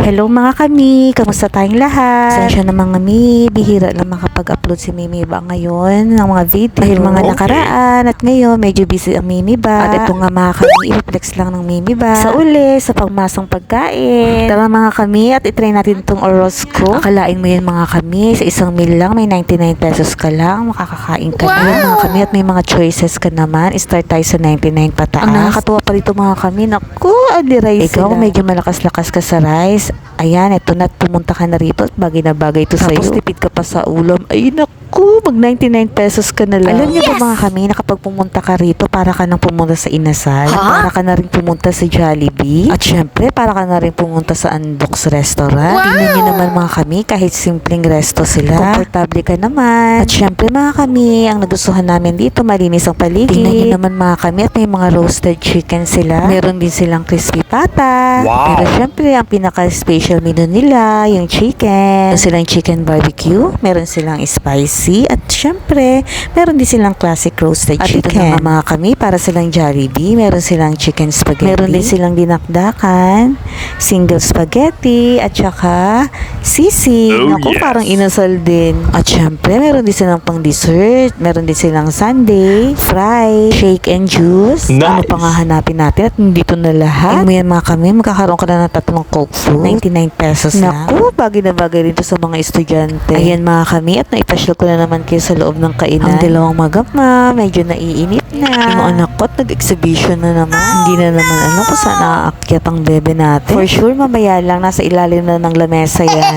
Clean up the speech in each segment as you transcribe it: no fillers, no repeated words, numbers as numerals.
Hello mga kami, kamusta tayong lahat? Sensya na mga mi, bihira lang makapag-upload si Mimi ba ngayon ng mga video. Dahil mga nakaraan at ngayon medyo busy ang Mimi ba. At ito nga mga kami, i-reflex lang ng Mimi ba sa uli, sa pangmasang pagkain. Tara mga kami at itry natin itong Orozco. Akalain mo yun mga kami, sa isang meal lang may 99 pesos ka lang, makakakain ka na mga kami at may mga choices ka naman. Start tayo sa 99 pataas. Ang nakakatuwa pa rito mga kami, naku, adiray sila. Ikaw medyo malakas-lakas ka sa rice. Ayan, eto na, pumunta ka na rito at bagay na bagay ito sa'yo. Tapos tipid ka pa sa ulam. Ay, naku, mag 99 pesos ka na lang. Alam niyo ba mga kami, na kapag pumunta ka rito, para ka nang pumunta sa Inasal, para ka na rin pumunta sa Jollibee, at syempre, para ka na rin pumunta sa Unbox Restaurant. Tingnan niyo naman mga kami, kahit simpleng resto sila, komportable ka naman. At syempre mga kami, ang nagustuhan namin dito, malinis ang paligid. Tingnan niyo naman mga kami, at may mga roasted chicken sila. Meron din silang crispy pata. Pero syempre, ang pinaka-special menu nila, yung chicken. Meron silang chicken barbecue, meron silang spicy, at syempre, meron din silang classic roasted chicken. At ito na mga kami, para silang Jollibee, meron silang chicken spaghetti. Meron din silang dinakdakan, single spaghetti, at saka sisig. Naku, parang Inasal din. At syempre, meron din silang pang dessert, meron din silang sundae, fry, shake and juice. Ano pa nga hanapin natin at nandito na lahat. Ay mo yan mga kami, magkakaroon ka na ng tatlong Coke fruit, 99 pesos lang. Naku, bagay na bagay rin to sa mga estudyante. Ayan mga kami, at naipasyal ko na naman kayo sa loob ng kainan. Ang dalawang magama, medyo naiinip na. Yung anak ko, nag-exhibition na naman. Hindi na naman alam kung saan naaakyat ang bebe natin. For sure, mamaya lang, nasa ilalim na ng lamesa yan.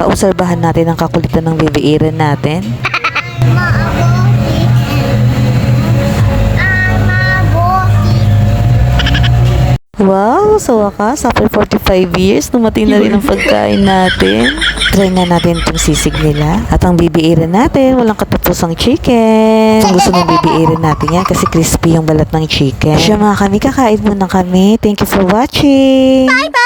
Paobserbahan natin ang kakulitan ng bebe Iren natin. Wow, sa wakas, after 45 years, dumating na rin ang pagkain natin. Try nga natin itong sisig nila. At ang bibiirin natin, walang katapusang chicken. Kung gusto ng bibiirin natin yan kasi crispy yung balat ng chicken. Siya mga kami, kakain muna kami. Thank you for watching. Bye-bye!